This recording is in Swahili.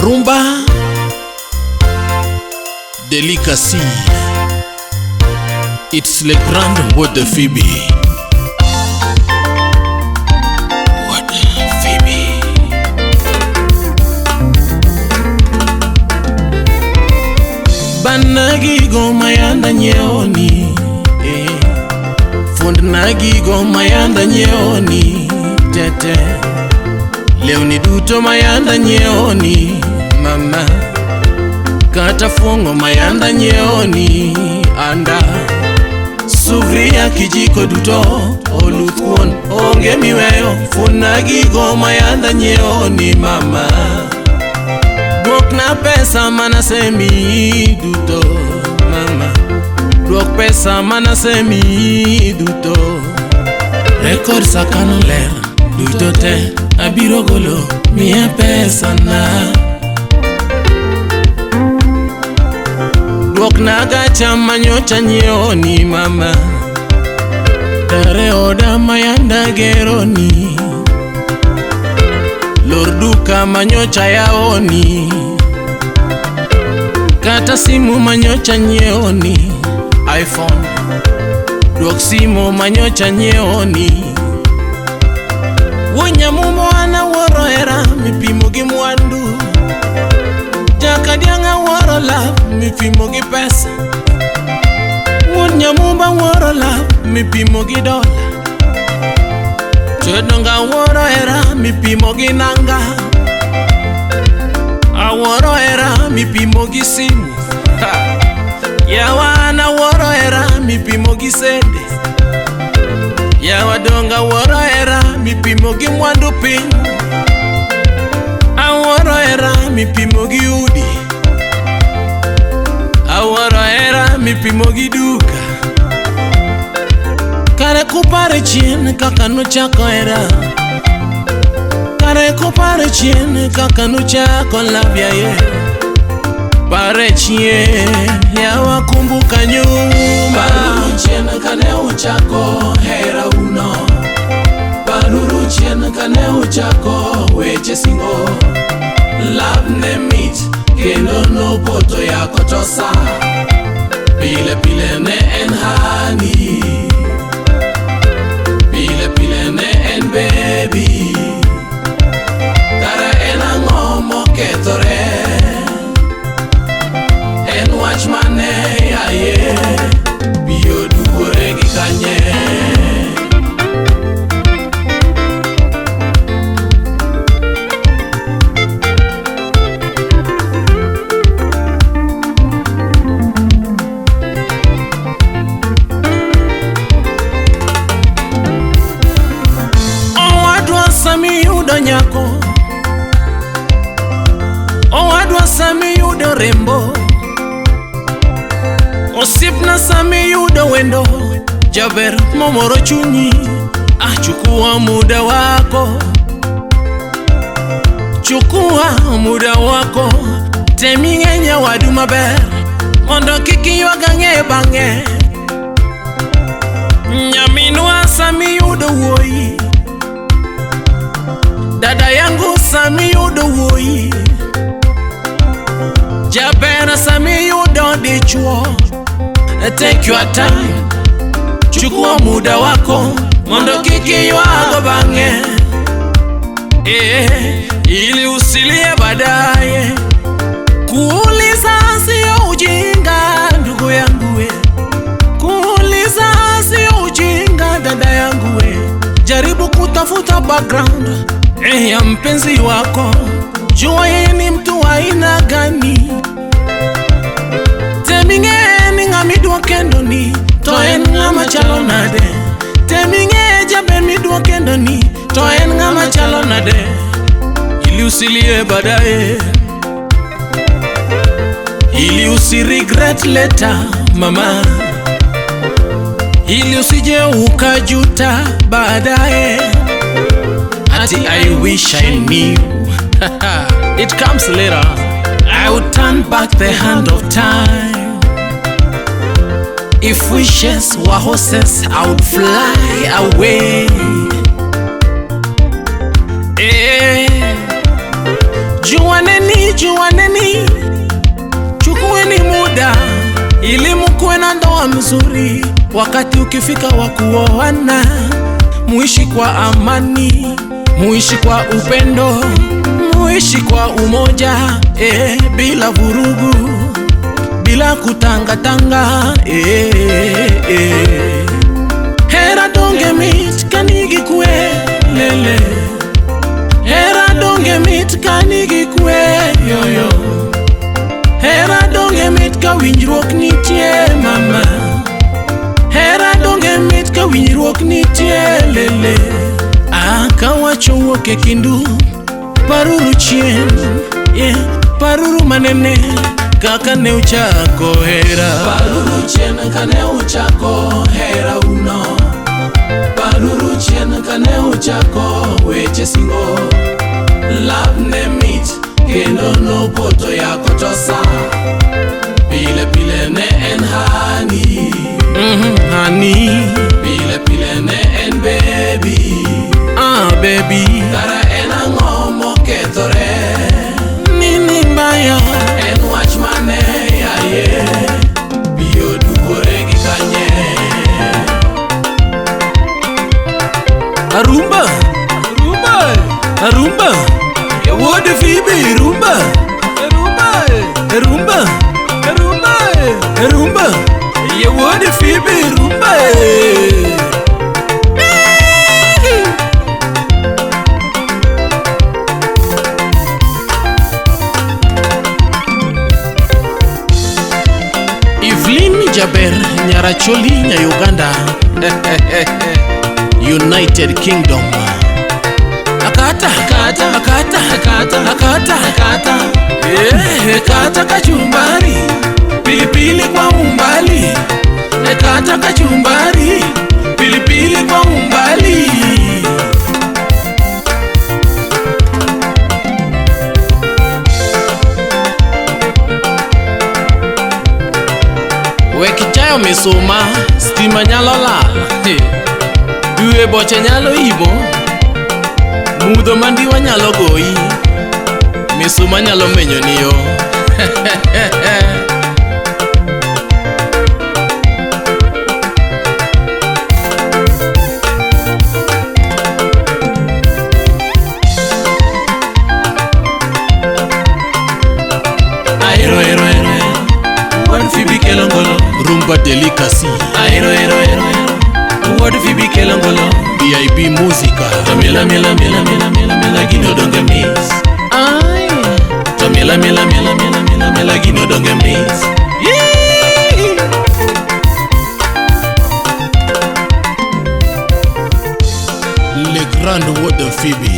Rumba Delicacy. It's Le Grand with the Phoebe. What Phoebe? Banagi go mayanda nyeoni, fund nagi go mayanda nyeoni, tete leoni duto mayanda nyeoni, mama kata fungo mayanda nyeoni, anda suvria kijiko duto oluthwon onge miweyo, fund nagi go mayanda nyeoni, mama duok na pesa mana semi duto, mama duok pesa mana semi duto, record sakano ler duto te abiro golo mia pesa na, duok na gacha manyocha nyeoni, mama tere oda mayanda geroni, lor duka manyocha yaoni, kata simu manyocha nyeoni, iPhone duok simu manyocha nyeoni, wonya mumo ana woro era mipimo gi mwandu, jaka dianga woro la mipimo gi pesa, wonya mumba woro la mipimo gi dola, Chedonga woro era mipimo gi nanga, aworo era mipimo gi simu, yawana woro era mipimo gi sende, yawadonga woro era mipimo gi mwandu piny, aworo era mipimo gi udi, aworo era mipimo gi duka, kare kupare chien kaka nuchako era, kare kupare chien kaka nuchako labia ye, pare chien ya wakumbuka nyuma, paruru chien kane uchako hera uno, paruru chien kane uchako weche singo, labne mit kendo no poto yako tosa, pile pile ne en hani, pile pile ne en baby, kara en angomo ketore, en wach mane yaye, biyo duore gi kanye. Nyako owadwa sami yudo rembo, osipna sami yudo wendo, jaber momoro chunyi, chukua muda wako, chukua muda wako, temi ng'enya wadu maber, mondo kiki ywaga ng'e bang'e, nyaminwa sami yudo wuoyi, dada yangu sami yudo wuoyi, jabera sami yudo dichwo. Take your time, chukua muda wako, mondo kiki ywago bang'e, ili usilie baadaye. Kuuliza sio ujinga ndugu yangu we, kuuliza sio ujinga dada yangu we, jaribu kutafuta background ya mpenzi wako, jua yeye ni mtu wa aina gani, temingeni ng'amidwa kendo ni, to en ng'ama chalo nade, teming'e jaber midwa kendo ni, to en ng'ama chalo nade, ili usilie baadaye, ili usiregret later mama, ili usije ukajuta baadaye, ati I wish I knew. It comes later. I would turn back the hand of time. If wishes were horses, I would fly away. Juaneni juaneni, chukueni muda ili mkuwe na ndoa mzuri. Wakati ukifika wa kuoana, muishi kwa amani, muishi kwa upendo, muishi kwa umoja, bila vurugu, bila kutangatanga. Hera donge mit kanigi kwe lele, hera donge mit kanigi kwe yoyo, hera donge mit ka winjruok nitie mama, hera donge mit ka winjruok nitie lele. Ka wacho wuok e kindu, paruru chien, paruru manene kaka ne uchako hera. Paruru chien kane uchako hera uno, paruru chien kane uchako weche singo. Love ne mit kendo no poto yako tosa, pile pile ne en honey, honey, pile pile ne en baby, baby. Kara en ang'o mokethore, nini mbaya en wach mane yaye, biyo dugore gi kanye. Arumba, arumba, arumba, wuod Phoebe. Rumba, rumba, rumba, rumba, rumba, wuod Phoebe. Rumba. Jaber Nyaracholi nya Uganda, United Kingdom. Akata, akata, akata, akata, akata, akata, kata kachumbari, pilipili kwa umbali, kata kachumbari, pilipili kwa umbali. Wekichayo misuma, stima nyalo lal, due boche nyalo imo, mudho mandiwa nyalo goyi, misuma nyalo menyo niyo. Aero, aero, aero, wuod Phoebe kelongolo, rumba delicacy. Aero, aero, aero, wuod Phoebe kelongolo, BIB Musica. Mila, mila, mila, mila, mila, mila, gino donge miss. Ay, mila, mila, mila, mila, mila, mila, gino donge miss. Le grand wuod Phoebe.